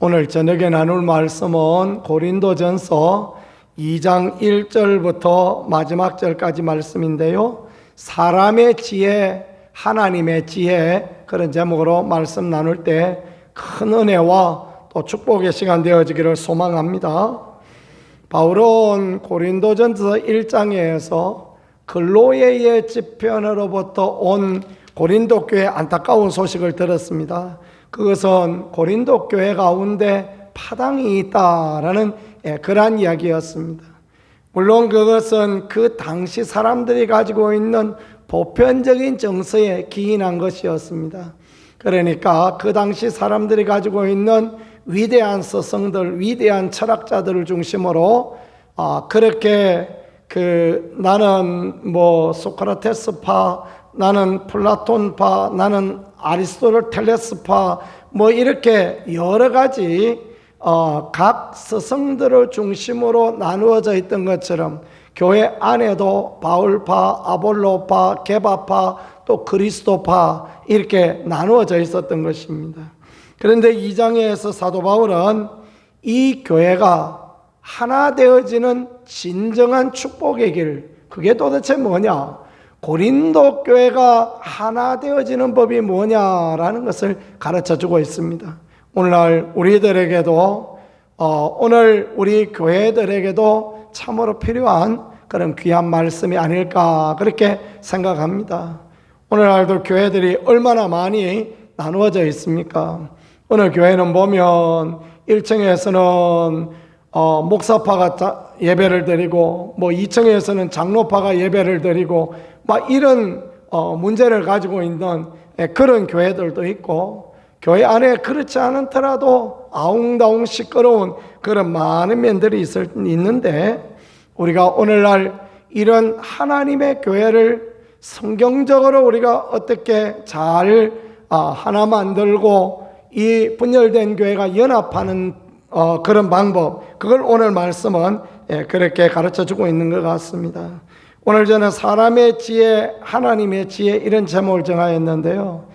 오늘 저녁에 나눌 말씀은 고린도전서 2장 1절부터 마지막 절까지 말씀인데요. 사람의 지혜, 하나님의 지혜, 그런 제목으로 말씀 나눌 때 큰 은혜와 또 축복의 시간 되어지기를 소망합니다. 바울은 고린도전서 1장에서 글로에의 집편으로부터 온 고린도 교회 안타까운 소식을 들었습니다. 그것은 고린도 교회 가운데 파당이 있다라는 그러한 이야기였습니다. 물론 그것은 그 당시 사람들이 가지고 있는 보편적인 정서에 기인한 것이었습니다. 그러니까 그 당시 사람들이 가지고 있는 위대한 스승들, 위대한 철학자들을 중심으로 그렇게 나는 소크라테스파, 나는 플라톤파, 나는 아리스토텔레스파 이렇게 여러 가지 각 스승들을 중심으로 나누어져 있던 것처럼 교회 안에도 바울파, 아볼로파, 게바파, 또 그리스도파 이렇게 나누어져 있었던 것입니다. 그런데 2장에서 사도 바울은 이 교회가 하나 되어지는 진정한 축복의 길, 그게 도대체 뭐냐? 고린도 교회가 하나 되어지는 법이 뭐냐라는 것을 가르쳐주고 있습니다. 오늘날 우리들에게도 오늘 우리 교회들에게도 참으로 필요한 그런 귀한 말씀이 아닐까 그렇게 생각합니다. 오늘날도 교회들이 얼마나 많이 나누어져 있습니까? 오늘 교회는 보면 1층에서는 목사파가 예배를 드리고 2층에서는 장로파가 예배를 드리고 이런 문제를 가지고 있는 그런 교회들도 있고, 교회 안에 그렇지 않더라도 아웅다웅 시끄러운 그런 많은 면들이 있는데, 우리가 오늘날 이런 하나님의 교회를 성경적으로 우리가 어떻게 잘 하나 만들고 이 분열된 교회가 연합하는 그런 방법, 그걸 오늘 말씀은 그렇게 가르쳐주고 있는 것 같습니다. 오늘 저는 사람의 지혜, 하나님의 지혜 이런 제목을 정하였는데요.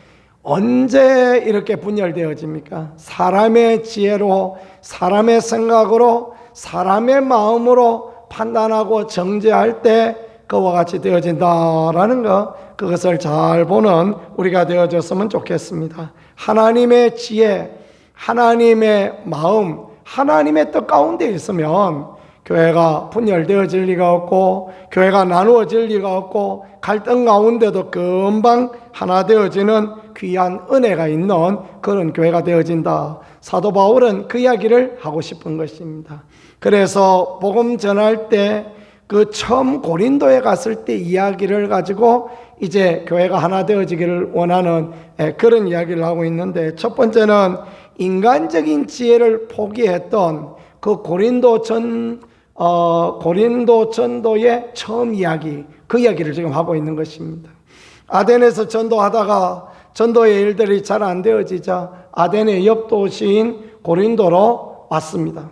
언제 이렇게 분열되어집니까? 사람의 지혜로, 사람의 생각으로, 사람의 마음으로 판단하고 정죄할 때 그와 같이 되어진다라는 것, 그것을 잘 보는 우리가 되어졌으면 좋겠습니다. 하나님의 지혜, 하나님의 마음, 하나님의 뜻 가운데 있으면 교회가 분열되어질 리가 없고, 교회가 나누어질 리가 없고, 갈등 가운데도 금방 하나 되어지는 귀한 은혜가 있는 그런 교회가 되어진다. 사도 바울은 그 이야기를 하고 싶은 것입니다. 그래서 복음 전할 때 그 처음 고린도에 갔을 때 이야기를 가지고 이제 교회가 하나 되어지기를 원하는 그런 이야기를 하고 있는데, 첫 번째는 인간적인 지혜를 포기했던 그 고린도 전도의 처음 이야기, 그 이야기를 지금 하고 있는 것입니다. 아덴에서 전도하다가 전도의 일들이 잘 안 되어지자 아덴의 옆 도시인 고린도로 왔습니다.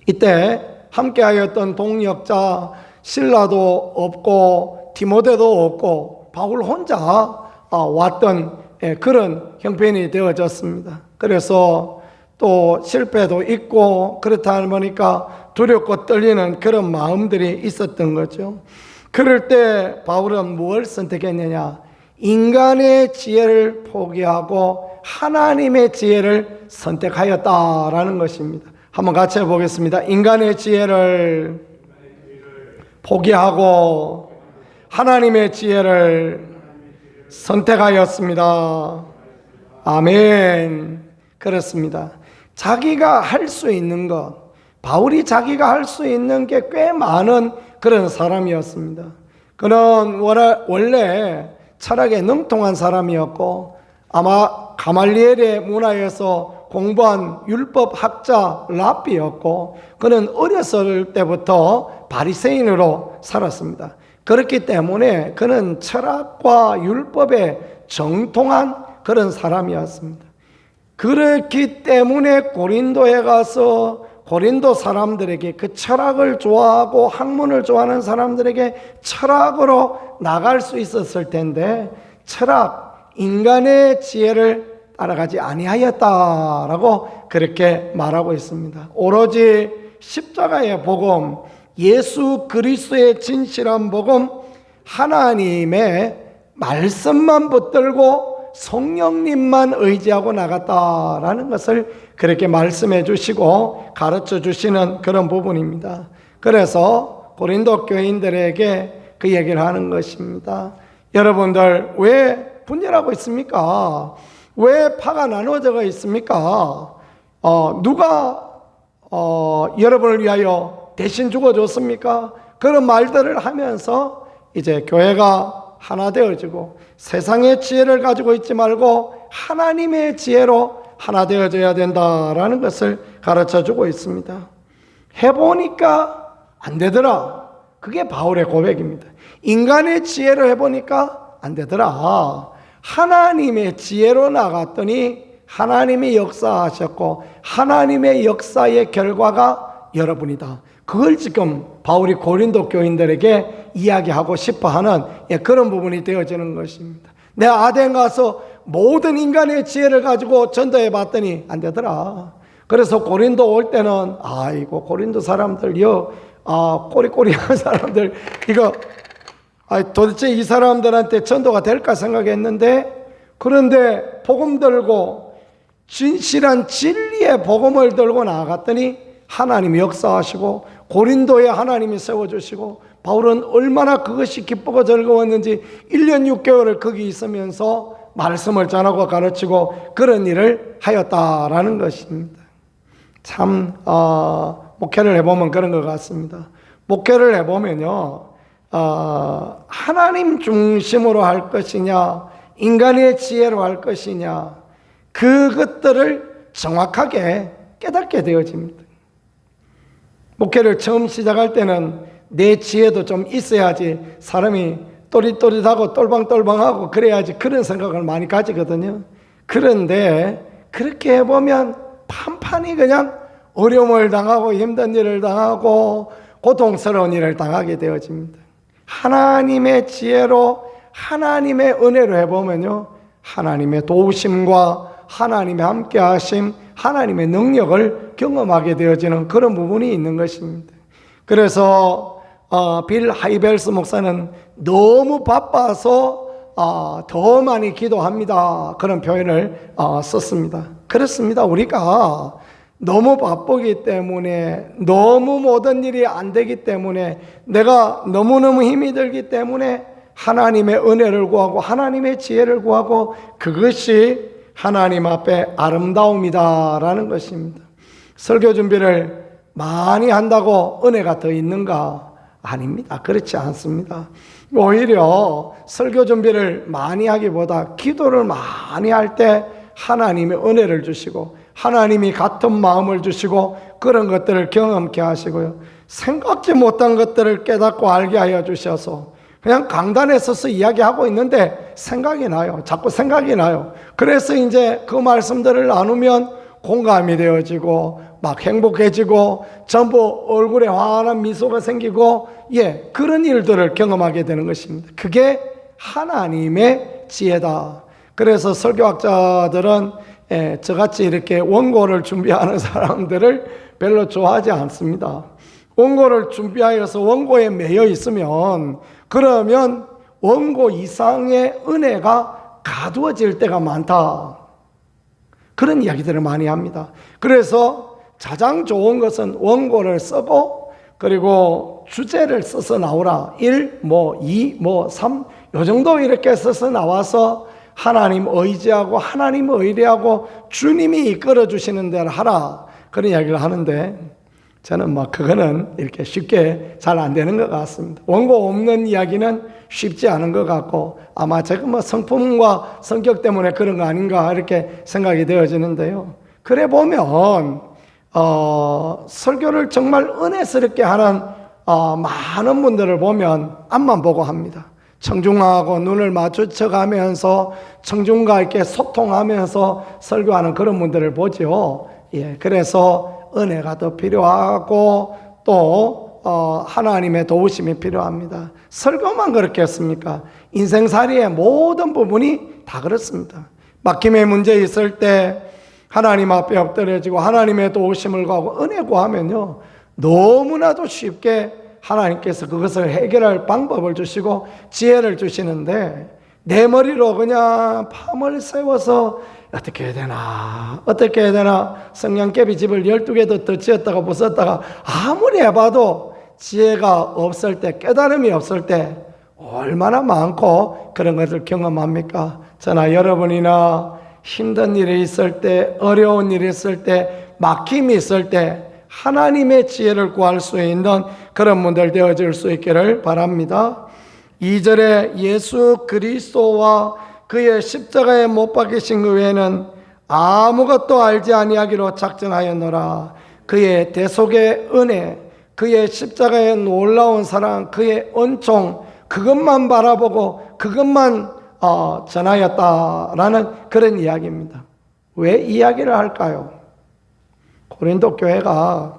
이때 함께하였던 동역자 실라도 없고 디모데도 없고 바울 혼자 왔던 그런 형편이 되어졌습니다. 그래서 또 실패도 있고 그렇다 보니까 두렵고 떨리는 그런 마음들이 있었던 거죠. 그럴 때 바울은 무엇을 선택했느냐? 인간의 지혜를 포기하고 하나님의 지혜를 선택하였다라는 것입니다. 한번 같이 해보겠습니다. 인간의 지혜를 포기하고 하나님의 지혜를 선택하였습니다. 아멘. 그렇습니다. 자기가 할 수 있는 것, 바울이 자기가 할 수 있는 게 꽤 많은 그런 사람이었습니다. 그는 원래 철학에 능통한 사람이었고, 아마 가말리엘의 문화에서 공부한 율법학자 랍비였고, 그는 어렸을 때부터 바리새인으로 살았습니다. 그렇기 때문에 그는 철학과 율법에 정통한 그런 사람이었습니다. 그렇기 때문에 고린도에 가서 고린도 사람들에게, 그 철학을 좋아하고 학문을 좋아하는 사람들에게 철학으로 나갈 수 있었을 텐데, 철학, 인간의 지혜를 따라가지 아니하였다라고 그렇게 말하고 있습니다. 오로지 십자가의 복음, 예수 그리스도의 진실한 복음, 하나님의 말씀만 붙들고 성령님만 의지하고 나갔다라는 것을 그렇게 말씀해 주시고 가르쳐 주시는 그런 부분입니다. 그래서 고린도 교인들에게 그 얘기를 하는 것입니다. 여러분들 왜 분열하고 있습니까? 왜 파가 나누어져 있습니까? 누가 여러분을 위하여 대신 죽어줬습니까? 그런 말들을 하면서 이제 교회가 하나 되어지고 세상의 지혜를 가지고 있지 말고 하나님의 지혜로 하나 되어져야 된다라는 것을 가르쳐주고 있습니다. 해보니까 안 되더라. 그게 바울의 고백입니다. 인간의 지혜로 해보니까 안 되더라. 하나님의 지혜로 나갔더니 하나님이 역사하셨고 하나님의 역사의 결과가 여러분이다. 그걸 지금 바울이 고린도 교인들에게 이야기하고 싶어하는 그런 부분이 되어지는 것입니다. 내 아덴 가서 모든 인간의 지혜를 가지고 전도해 봤더니 안 되더라. 그래서 고린도 올 때는 아이고 고린도 사람들요, 꼬리꼬리한 사람들 이거 도대체 이 사람들한테 전도가 될까 생각했는데, 그런데 복음 들고 진실한 진리의 복음을 들고 나갔더니 하나님이 역사하시고 고린도에 하나님이 세워주시고 바울은 얼마나 그것이 기쁘고 즐거웠는지 1년 6개월을 거기 있으면서 말씀을 전하고 가르치고 그런 일을 하였다라는 것입니다. 참 목회를 해보면 그런 것 같습니다. 목회를 해보면요, 하나님 중심으로 할 것이냐 인간의 지혜로 할 것이냐 그것들을 정확하게 깨닫게 되어집니다. 목회를 처음 시작할 때는 내 지혜도 좀 있어야지 사람이 또릿또릿하고 똘방똘방하고 그래야지 그런 생각을 많이 가지거든요. 그런데 그렇게 해보면 판판이 그냥 어려움을 당하고 힘든 일을 당하고 고통스러운 일을 당하게 되어집니다. 하나님의 지혜로 하나님의 은혜로 해보면요, 하나님의 도우심과 하나님의 함께하심, 하나님의 능력을 경험하게 되어지는 그런 부분이 있는 것입니다. 그래서 빌 하이벨스 목사는 너무 바빠서 더 많이 기도합니다, 그런 표현을 썼습니다. 그렇습니다. 우리가 너무 바쁘기 때문에, 너무 모든 일이 안 되기 때문에, 내가 너무너무 힘이 들기 때문에 하나님의 은혜를 구하고 하나님의 지혜를 구하고 그것이 하나님 앞에 아름다움이다라는 것입니다. 설교 준비를 많이 한다고 은혜가 더 있는가? 아닙니다. 그렇지 않습니다. 오히려 설교 준비를 많이 하기보다 기도를 많이 할 때 하나님의 은혜를 주시고 하나님이 같은 마음을 주시고 그런 것들을 경험케 하시고요, 생각지 못한 것들을 깨닫고 알게 하여 주셔서 그냥 강단에 서서 이야기하고 있는데 생각이 나요. 자꾸 생각이 나요. 그래서 이제 그 말씀들을 나누면 공감이 되어지고 막 행복해지고 전부 얼굴에 환한 미소가 생기고 그런 일들을 경험하게 되는 것입니다. 그게 하나님의 지혜다. 그래서 설교학자들은 저같이 이렇게 원고를 준비하는 사람들을 별로 좋아하지 않습니다. 원고를 준비하여서 원고에 매여 있으면 그러면 원고 이상의 은혜가 가두어질 때가 많다, 그런 이야기들을 많이 합니다. 그래서 가장 좋은 것은 원고를 쓰고 그리고 주제를 써서 나오라. 1, 2, 3 요 정도 이렇게 써서 나와서 하나님 의지하고 하나님 의뢰하고 주님이 이끌어 주시는 대로 하라, 그런 이야기를 하는데 저는 그거는 이렇게 쉽게 잘 안 되는 것 같습니다. 원고 없는 이야기는 쉽지 않은 것 같고 아마 제가 성품과 성격 때문에 그런 거 아닌가 이렇게 생각이 되어지는데요. 그래 보면 설교를 정말 은혜스럽게 하는 많은 분들을 보면 앞만 보고 합니다. 청중하고 눈을 마주쳐 가면서 청중과 이렇게 소통하면서 설교하는 그런 분들을 보죠. 그래서 은혜가 더 필요하고 또 하나님의 도우심이 필요합니다. 설교만 그렇겠습니까? 인생살이의 모든 부분이 다 그렇습니다. 막힘의 문제 있을 때 하나님 앞에 엎드려지고 하나님의 도우심을 구하고 은혜 구하면요, 너무나도 쉽게 하나님께서 그것을 해결할 방법을 주시고 지혜를 주시는데, 내 머리로 그냥 밤을 새워서 어떻게 해야 되나 어떻게 해야 되나 성냥개비 집을 12개도 더 지었다가 부쉈다가 아무리 해봐도 지혜가 없을 때, 깨달음이 없을 때 얼마나 많고 그런 것을 경험합니까? 저나 여러분이나 힘든 일이 있을 때, 어려운 일이 있을 때, 막힘이 있을 때 하나님의 지혜를 구할 수 있는 그런 분들 되어질 수 있기를 바랍니다. 2절에 예수 그리스도와 그의 십자가에 못 박히신 그 외에는 아무것도 알지 아니하기로 작정하였노라. 그의 대속의 은혜, 그의 십자가의 놀라운 사랑, 그의恩宠, 그것만 바라보고 그것만 전하였다라는 그런 이야기입니다. 왜 이야기를 할까요? 고린도 교회가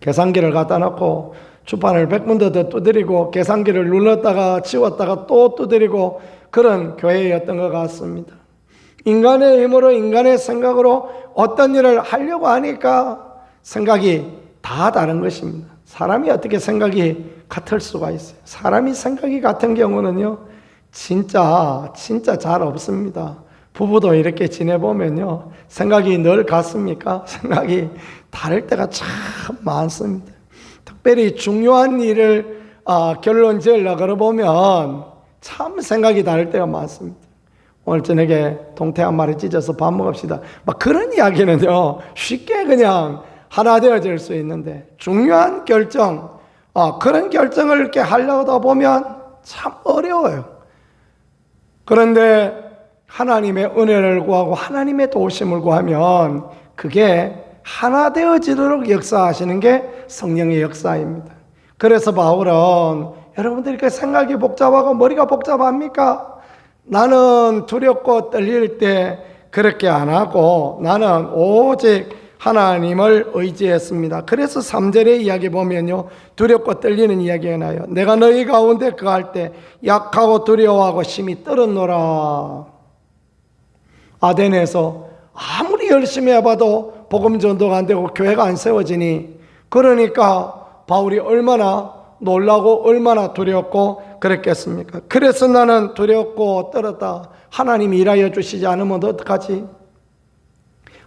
계산기를 갖다 놓고 주판을 100군데 더 두드리고 계산기를 눌렀다가 치웠다가 또 두드리고 그런 교회였던 것 같습니다. 인간의 힘으로, 인간의 생각으로 어떤 일을 하려고 하니까 생각이 다 다른 것입니다. 사람이 어떻게 생각이 같을 수가 있어요? 사람이 생각이 같은 경우는요, 진짜 잘 없습니다. 부부도 이렇게 지내보면요, 생각이 늘 같습니까? 생각이 다를 때가 참 많습니다. 특별히 중요한 일을 결론 지으려고 그러보면 참 생각이 다를 때가 많습니다. 오늘 저녁에 동태 한 마리 찢어서 밥 먹읍시다, 막 그런 이야기는요 쉽게 그냥 하나 되어질 수 있는데, 중요한 결정, 그런 결정을 이렇게 하려다 보면 참 어려워요. 그런데 하나님의 은혜를 구하고 하나님의 도우심을 구하면 그게 하나 되어지도록 역사하시는 게 성령의 역사입니다. 그래서 바울은, 여러분들이 그 생각이 복잡하고 머리가 복잡합니까? 나는 두렵고 떨릴 때 그렇게 안 하고 나는 오직 하나님을 의지했습니다. 그래서 3절의 이야기 보면요, 두렵고 떨리는 이야기가 나요. 내가 너희 가운데 거할 때 약하고 두려워하고 심히 떨었노라. 아덴에서 아무리 열심히 해봐도 복음 전도가 안 되고 교회가 안 세워지니, 그러니까 바울이 얼마나 놀라고 얼마나 두렵고 그랬겠습니까? 그래서 나는 두렵고 떨었다. 하나님이 일하여 주시지 않으면 어떡하지?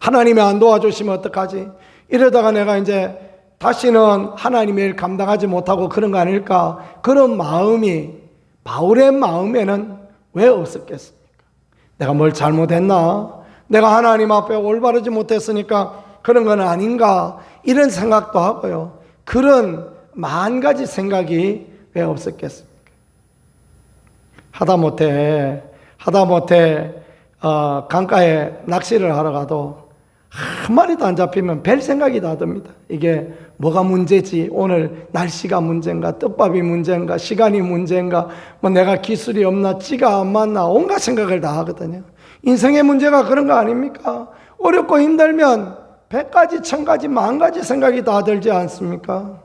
하나님이 안 도와주시면 어떡하지? 이러다가 내가 이제 다시는 하나님의 일 감당하지 못하고 그런 거 아닐까? 그런 마음이 바울의 마음에는 왜 없었겠습니까? 내가 뭘 잘못했나? 내가 하나님 앞에 올바르지 못했으니까 그런 건 아닌가? 이런 생각도 하고요. 그런 만 가지 생각이 왜 없었겠습니까? 하다못해 강가에 낚시를 하러 가도 한 마리도 안 잡히면 별 생각이 다 듭니다. 이게 뭐가 문제지? 오늘 날씨가 문제인가? 떡밥이 문제인가? 시간이 문제인가? 뭐 내가 기술이 없나? 찌가 안 맞나? 온갖 생각을 다 하거든요. 인생의 문제가 그런 거 아닙니까? 어렵고 힘들면 100가지, 1000가지, 10,000가지 생각이 다 들지 않습니까?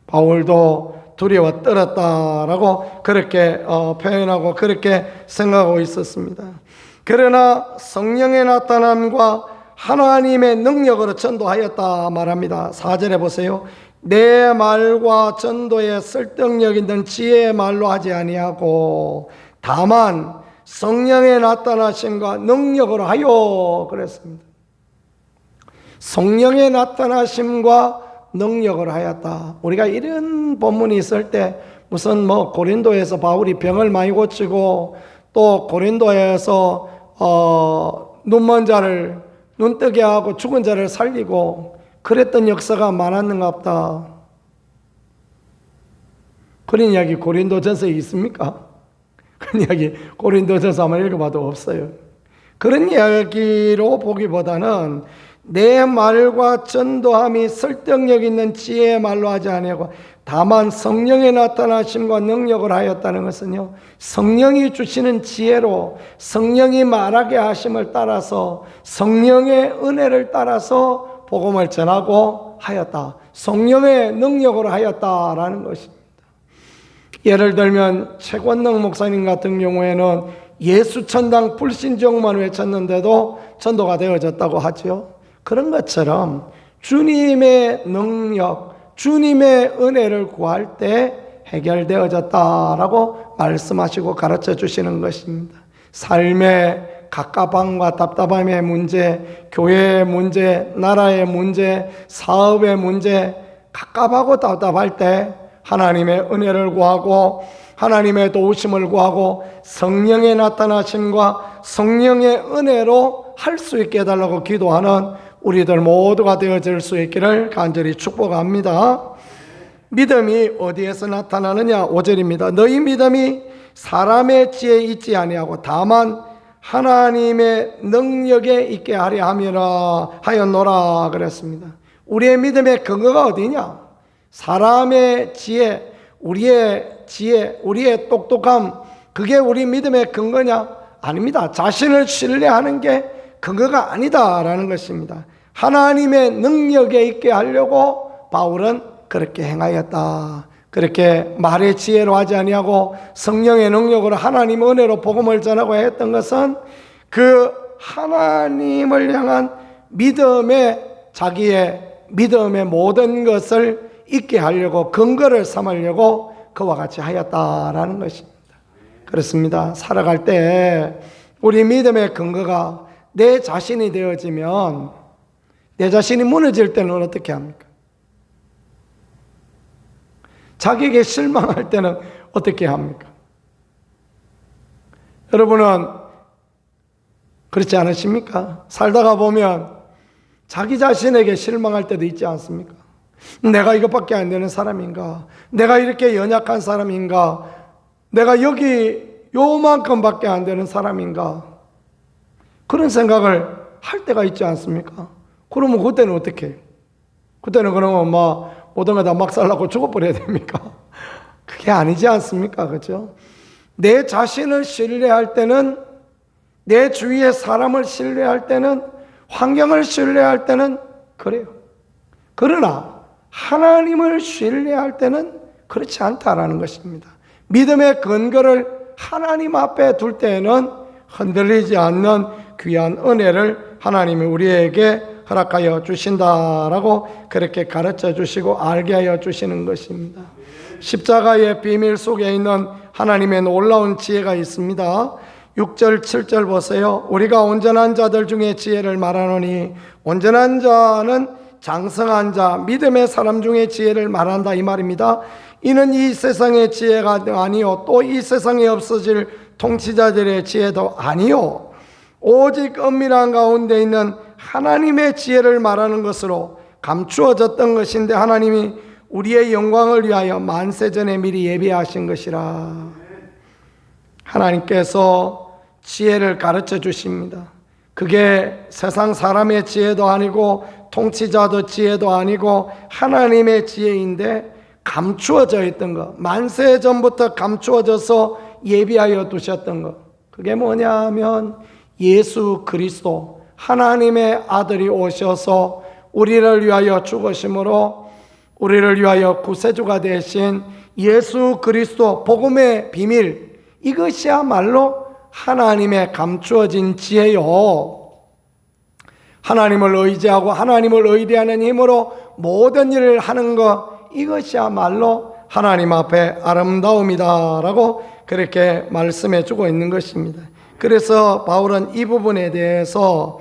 바울도 두려워 떨었다라고 그렇게 표현하고 그렇게 생각하고 있었습니다. 그러나 성령의 나타남과 하나님의 능력으로 전도하였다 말합니다. 4절에 보세요. 내 말과 전도에 설득력 있는 지혜의 말로 하지 아니하고 다만 성령의 나타나심과 능력으로 하여 그랬습니다. 성령의 나타나심과 능력으로 하였다. 우리가 이런 본문이 있을 때 무슨 고린도에서 바울이 병을 많이 고치고 또 고린도에서 눈먼 자를 눈뜨게 하고 죽은 자를 살리고 그랬던 역사가 많았는가 보다. 그런 이야기 고린도전서에 있습니까? 그런 이야기 고린도전서 한번 읽어봐도 없어요. 그런 이야기로 보기보다는 내 말과 전도함이 설득력 있는 지혜의 말로 하지 아니하고 다만 성령의 나타나심과 능력을 하였다는 것은요, 성령이 주시는 지혜로 성령이 말하게 하심을 따라서 성령의 은혜를 따라서 복음을 전하고 하였다. 성령의 능력으로 하였다라는 것입니다. 예를 들면 최권능 목사님 같은 경우에는 예수천당 불신종만 외쳤는데도 전도가 되어졌다고 하죠. 그런 것처럼 주님의 능력, 주님의 은혜를 구할 때 해결되어졌다라고 말씀하시고 가르쳐 주시는 것입니다. 삶의 갑갑함과 답답함의 문제, 교회의 문제, 나라의 문제, 사업의 문제, 갑갑하고 답답할 때 하나님의 은혜를 구하고 하나님의 도우심을 구하고 성령의 나타나심과 성령의 은혜로 할 수 있게 해달라고 기도하는 우리들 모두가 되어질 수 있기를 간절히 축복합니다. 믿음이 어디에서 나타나느냐? 5절입니다. 너희 믿음이 사람의 지혜에 있지 아니하고 다만 하나님의 능력에 있게 하려 하였노라 그랬습니다. 우리의 믿음의 근거가 어디냐? 사람의 지혜, 우리의 똑똑함, 그게 우리 믿음의 근거냐? 아닙니다. 자신을 신뢰하는 게 근거가 아니다라는 것입니다. 하나님의 능력에 있게 하려고 바울은 그렇게 행하였다. 그렇게 말의 지혜로 하지 아니하고 성령의 능력으로 하나님 은혜로 복음을 전하고 했던 것은 그 하나님을 향한 자기의 믿음의 모든 것을 있게 하려고 근거를 삼으려고 그와 같이 하였다라는 것입니다. 그렇습니다. 살아갈 때 우리 믿음의 근거가 내 자신이 되어지면 내 자신이 무너질 때는 어떻게 합니까? 자기에게 실망할 때는 어떻게 합니까? 여러분은 그렇지 않으십니까? 살다가 보면 자기 자신에게 실망할 때도 있지 않습니까? 내가 이것밖에 안 되는 사람인가? 내가 이렇게 연약한 사람인가? 내가 여기 요만큼밖에 안 되는 사람인가? 그런 생각을 할 때가 있지 않습니까? 그러면 그때는 어떻게 해요? 그때는 그러면 모든 거 다 막 살라고 죽어버려야 됩니까? 그게 아니지 않습니까? 그죠? 내 자신을 신뢰할 때는, 내 주위의 사람을 신뢰할 때는, 환경을 신뢰할 때는 그래요. 그러나 하나님을 신뢰할 때는 그렇지 않다라는 것입니다. 믿음의 근거를 하나님 앞에 둘 때에는 흔들리지 않는 귀한 은혜를 하나님이 우리에게 허락하여 주신다라고 그렇게 가르쳐 주시고 알게 하여 주시는 것입니다. 십자가의 비밀 속에 있는 하나님의 놀라운 지혜가 있습니다. 6절 7절 보세요. 우리가 온전한 자들 중에 지혜를 말하노니, 온전한 자는 장성한 자, 믿음의 사람 중에 지혜를 말한다 이 말입니다. 이는 이 세상의 지혜가 아니요 또 이 세상에 없어질 통치자들의 지혜도 아니요 오직 은밀한 가운데 있는 하나님의 지혜를 말하는 것으로 감추어졌던 것인데 하나님이 우리의 영광을 위하여 만세전에 미리 예비하신 것이라. 하나님께서 지혜를 가르쳐 주십니다. 그게 세상 사람의 지혜도 아니고 통치자도 지혜도 아니고 하나님의 지혜인데 감추어져 있던 것, 만세전부터 감추어져서 예비하여 두셨던 것, 그게 뭐냐면 예수 그리스도 하나님의 아들이 오셔서 우리를 위하여 죽으심으로 우리를 위하여 구세주가 되신 예수 그리스도 복음의 비밀, 이것이야말로 하나님의 감추어진 지혜요, 하나님을 의지하고 하나님을 의뢰하는 힘으로 모든 일을 하는 것, 이것이야말로 하나님 앞에 아름다움이다라고 그렇게 말씀해 주고 있는 것입니다. 그래서 바울은 이 부분에 대해서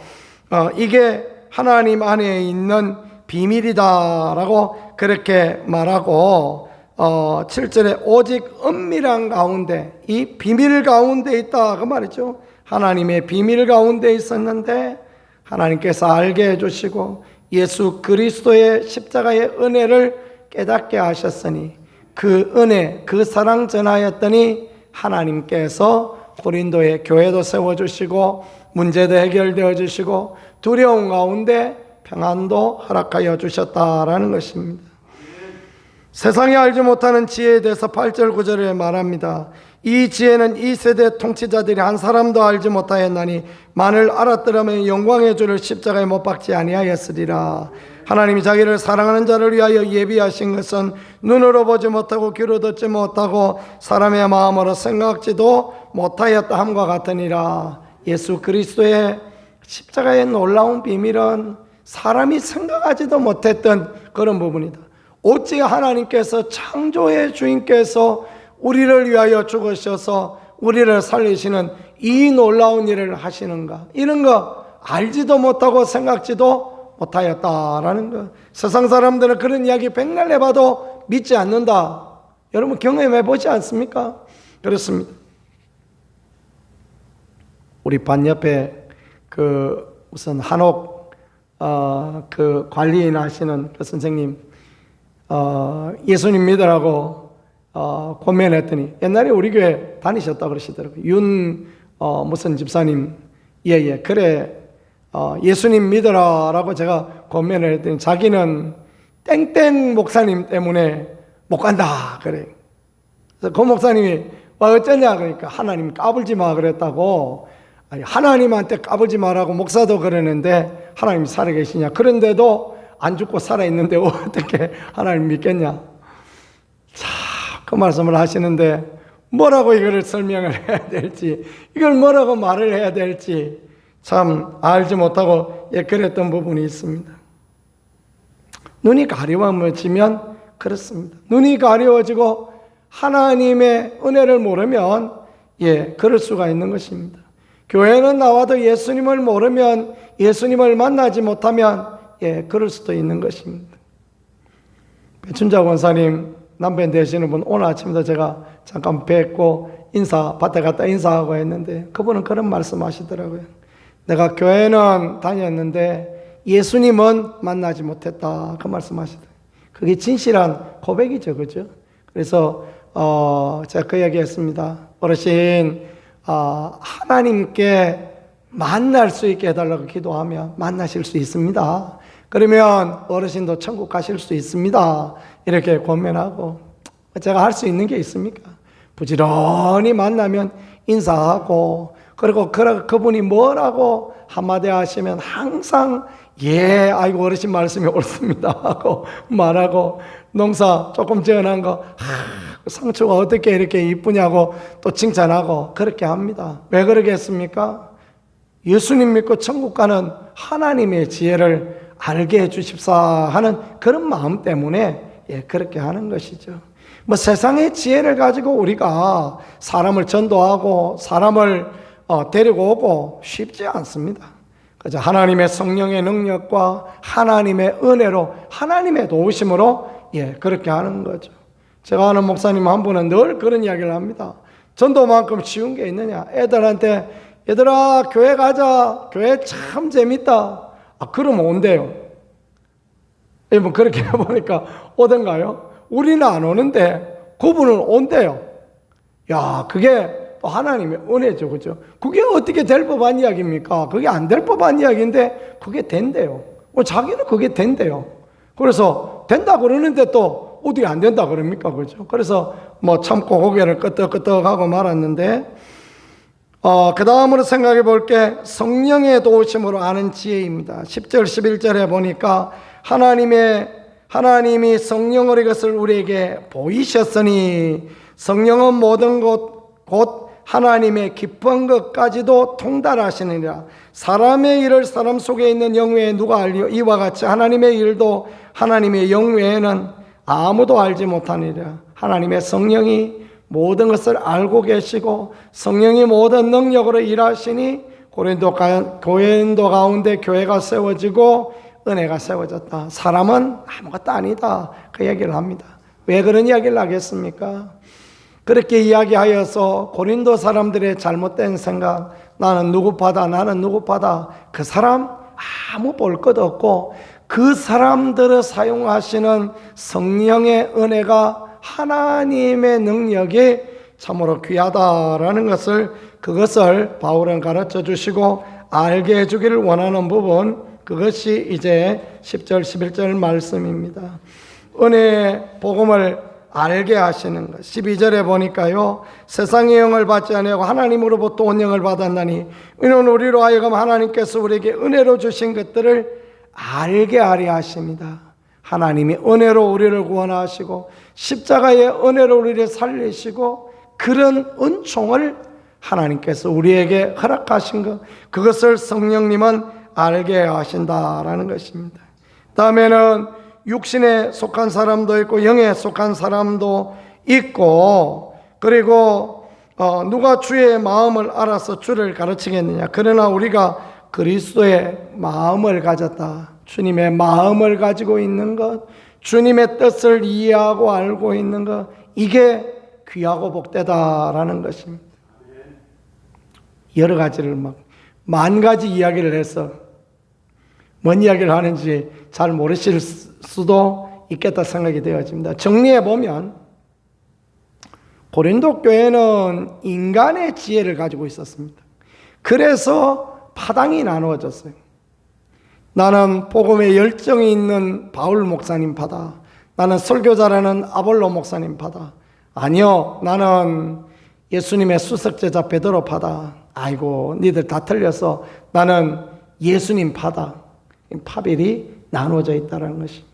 이게 하나님 안에 있는 비밀이다라고 그렇게 말하고 7절에 오직 은밀한 가운데, 이 비밀 가운데 있다 그 말이죠. 하나님의 비밀 가운데 있었는데 하나님께서 알게 해주시고 예수 그리스도의 십자가의 은혜를 깨닫게 하셨으니 그 은혜, 그 사랑 전하였더니 하나님께서 고린도의 교회도 세워주시고 문제도 해결되어 주시고 두려움 가운데 평안도 허락하여 주셨다라는 것입니다. 세상이 알지 못하는 지혜에 대해서 8절 9절에 말합니다. 이 지혜는 이 세대 통치자들이 한 사람도 알지 못하였나니 만일 알았더라면 영광의 주를 십자가에 못 박지 아니하였으리라. 하나님이 자기를 사랑하는 자를 위하여 예비하신 것은 눈으로 보지 못하고 귀로 듣지 못하고 사람의 마음으로 생각지도 못하였다 함과 같으니라. 예수 그리스도의 십자가의 놀라운 비밀은 사람이 생각하지도 못했던 그런 부분이다. 어찌 하나님께서 창조의 주인께서 우리를 위하여 죽으셔서 우리를 살리시는 이 놀라운 일을 하시는가? 이런 거 알지도 못하고 생각지도 못하였다라는 거. 세상 사람들은 그런 이야기 백날 해봐도 믿지 않는다. 여러분 경험해 보지 않습니까? 그렇습니다. 우리 반 옆에 무슨 한옥 그 관리인 하시는 그 선생님 예수님 믿으라고 권면했더니 옛날에 우리 교회 다니셨다 그러시더라고요. 무슨 집사님 그래 예수님 믿으라라고 제가 권면을 했더니 자기는 땡땡 목사님 때문에 못 간다 그래. 그래서 그 목사님이 어쩌냐 그러니까 하나님 까불지 마 그랬다고. 아니, 하나님한테 까불지 마라고 목사도 그러는데 하나님이 살아계시냐. 그런데도 안 죽고 살아있는데 어떻게 하나님 믿겠냐. 자, 그 말씀을 하시는데 뭐라고 이거를 설명을 해야 될지, 이걸 뭐라고 말을 해야 될지 참 알지 못하고 그랬던 부분이 있습니다. 눈이 가려워지면 그렇습니다. 눈이 가려워지고 하나님의 은혜를 모르면 그럴 수가 있는 것입니다. 교회는 나와도 예수님을 모르면, 예수님을 만나지 못하면 그럴 수도 있는 것입니다. 배춘자 권사님 남편 되시는 분 오늘 아침에도 제가 잠깐 뵙고 밭에 갔다 인사하고 했는데 그분은 그런 말씀 하시더라고요. 내가 교회는 다녔는데 예수님은 만나지 못했다. 그 말씀 하시더라고요. 그게 진실한 고백이죠. 그죠? 그래서 제가 그 얘기 했습니다. 어르신 하나님께 만날 수 있게 해달라고 기도하면 만나실 수 있습니다. 그러면 어르신도 천국 가실 수 있습니다. 이렇게 권면하고, 제가 할 수 있는 게 있습니까? 부지런히 만나면 인사하고, 그리고 그분이 뭐라고 한마디 하시면 항상 아이고 어르신 말씀이 옳습니다 하고 말하고, 농사 조금 지어난 거 상추가 어떻게 이렇게 이쁘냐고 또 칭찬하고 그렇게 합니다. 왜 그러겠습니까? 예수님 믿고 천국 가는 하나님의 지혜를 알게 해주십사 하는 그런 마음 때문에 그렇게 하는 것이죠. 세상의 지혜를 가지고 우리가 사람을 전도하고 사람을 데리고 오고 쉽지 않습니다. 그래서 하나님의 성령의 능력과 하나님의 은혜로, 하나님의 도우심으로 그렇게 하는 거죠. 제가 아는 목사님 한 분은 늘 그런 이야기를 합니다. 전도만큼 쉬운 게 있느냐. 애들한테 얘들아 교회 가자. 교회 참 재밌다. 그러면 온대요. 여러분 그렇게 해보니까 오던가요? 우리는 안 오는데 그분은 온대요. 야, 그게 또 하나님의 은혜죠. 그죠? 그게 어떻게 될 법한 이야기입니까? 그게 안 될 법한 이야기인데 그게 된대요. 자기는 그게 된대요. 그래서 된다 그러는데 또 어떻게 안 된다 그럽니까? 그죠? 그래서 참고 고개를 끄덕끄덕하고 말았는데, 그 다음으로 생각해 볼 게 성령의 도우심으로 아는 지혜입니다. 10절 11절에 보니까 하나님이 성령으로 이것을 우리에게 보이셨으니 성령은 모든 곧 하나님의 깊은 것까지도 통달하시느니라. 사람의 일을 사람 속에 있는 영 외에 누가 알리요? 이와 같이 하나님의 일도 하나님의 영 외에는 아무도 알지 못하니라. 하나님의 성령이 모든 것을 알고 계시고 성령이 모든 능력으로 일하시니 고린도 가운데 교회가 세워지고 은혜가 세워졌다. 사람은 아무것도 아니다. 그 얘기를 합니다. 왜 그런 이야기를 하겠습니까? 그렇게 이야기하여서 고린도 사람들의 잘못된 생각, 나는 누구파다. 그 사람 아무 볼 것 없고 그 사람들을 사용하시는 성령의 은혜가 하나님의 능력이 참으로 귀하다라는 그것을 바울은 가르쳐 주시고 알게 해주기를 원하는 부분, 그것이 이제 10절 11절 말씀입니다. 은혜의 복음을 알게 하시는 것. 12절에 보니까요, 세상의 영을 받지 아니하고 하나님으로부터 온 영을 받았나니 이는 우리로 하여금 하나님께서 우리에게 은혜로 주신 것들을 알게 하려 하십니다. 하나님이 은혜로 우리를 구원하시고 십자가의 은혜로 우리를 살리시고 그런 은총을 하나님께서 우리에게 허락하신 것, 그것을 성령님은 알게 하신다라는 것입니다. 다음에는 육신에 속한 사람도 있고 영에 속한 사람도 있고, 그리고 누가 주의 마음을 알아서 주를 가르치겠느냐. 그러나 우리가 그리스도의 마음을 가졌다, 주님의 마음을 가지고 있는 것, 주님의 뜻을 이해하고 알고 있는 것, 이게 귀하고 복되다라는 것입니다. 여러 가지를 만 가지 이야기를 해서 뭔 이야기를 하는지 잘 모르실 수도 있겠다 생각이 되어집니다. 정리해 보면 고린도 교회는 인간의 지혜를 가지고 있었습니다. 그래서 파당이 나누어졌어요. 나는 복음에 열정이 있는 바울 목사님 파다, 나는 설교자라는 아볼로 목사님 파다, 아니요 나는 예수님의 수석제자 베드로 파다. 아이고 니들 다 틀려서 나는 예수님 파다. 파별이 나누어져 있다는 것입니다.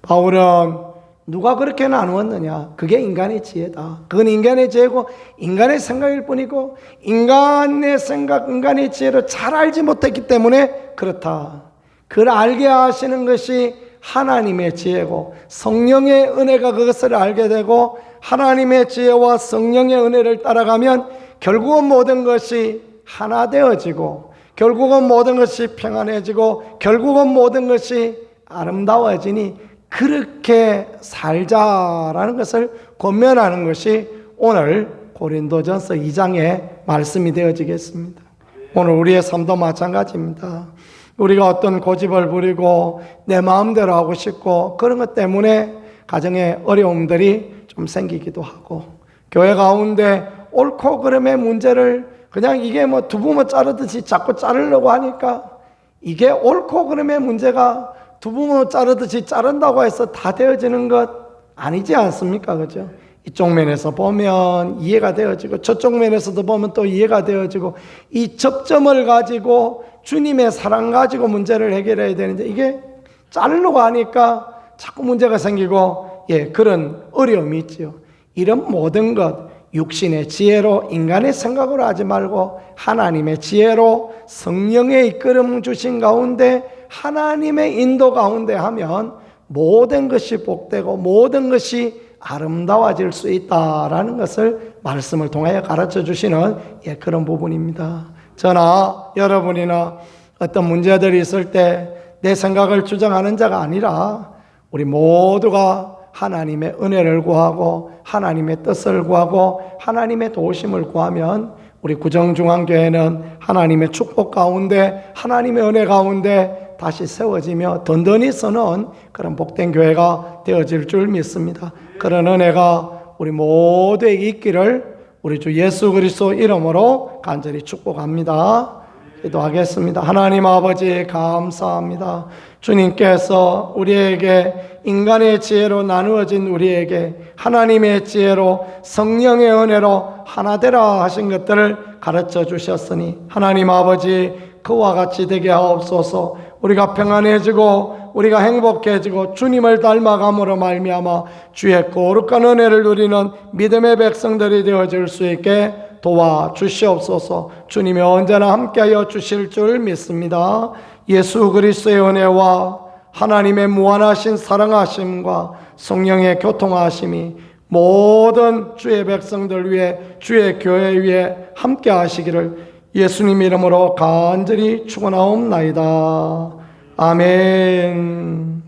바울은 누가 그렇게 나누었느냐, 그게 인간의 지혜다. 그건 인간의 지혜고 인간의 생각일 뿐이고 인간의 생각, 인간의 지혜를 잘 알지 못했기 때문에 그렇다. 그걸 알게 하시는 것이 하나님의 지혜고 성령의 은혜가 그것을 알게 되고, 하나님의 지혜와 성령의 은혜를 따라가면 결국은 모든 것이 하나 되어지고, 결국은 모든 것이 평안해지고, 결국은 모든 것이 아름다워지니 그렇게 살자라는 것을 권면하는 것이 오늘 고린도전서 2장의 말씀이 되어지겠습니다. 오늘 우리의 삶도 마찬가지입니다. 우리가 어떤 고집을 부리고 내 마음대로 하고 싶고 그런 것 때문에 가정에 어려움들이 좀 생기기도 하고, 교회 가운데 옳고 그름의 문제를 그냥 이게 두부모 자르듯이 자꾸 자르려고 하니까 이게 옳고 그름의 문제가 두부모 자르듯이 자른다고 해서 다 되어지는 것 아니지 않습니까? 그죠? 이쪽 면에서 보면 이해가 되어지고 저쪽 면에서도 보면 또 이해가 되어지고, 이 접점을 가지고 주님의 사랑 가지고 문제를 해결해야 되는데 이게 자르려고 하니까 자꾸 문제가 생기고, 그런 어려움이 있지요. 이런 모든 것 육신의 지혜로 인간의 생각으로 하지 말고 하나님의 지혜로 성령의 이끌음 주신 가운데 하나님의 인도 가운데 하면 모든 것이 복되고 모든 것이 아름다워질 수 있다라는 것을 말씀을 통하여 가르쳐 주시는 그런 부분입니다. 저나 여러분이나 어떤 문제들이 있을 때 내 생각을 주장하는 자가 아니라 우리 모두가 하나님의 은혜를 구하고 하나님의 뜻을 구하고 하나님의 도우심을 구하면 우리 구정중앙교회는 하나님의 축복 가운데 하나님의 은혜 가운데 다시 세워지며 든든히 서는 그런 복된 교회가 되어질 줄 믿습니다. 그런 은혜가 우리 모두에게 있기를 우리 주 예수 그리스도 이름으로 간절히 축복합니다. 기도하겠습니다. 하나님 아버지 감사합니다. 주님께서 우리에게 인간의 지혜로 나누어진 우리에게 하나님의 지혜로 성령의 은혜로 하나 되라 하신 것들을 가르쳐 주셨으니 하나님 아버지 그와 같이 되게 하옵소서. 우리가 평안해지고 우리가 행복해지고 주님을 닮아감으로 말미암아 주의 거룩한 은혜를 누리는 믿음의 백성들이 되어질 수 있게 도와주시옵소서. 주님이 언제나 함께하여 주실 줄 믿습니다. 예수 그리스도의 은혜와 하나님의 무한하신 사랑하심과 성령의 교통하심이 모든 주의 백성들 위해 주의 교회 위에 함께 하시기를 예수님 이름으로 간절히 축원하옵나이다. 아멘.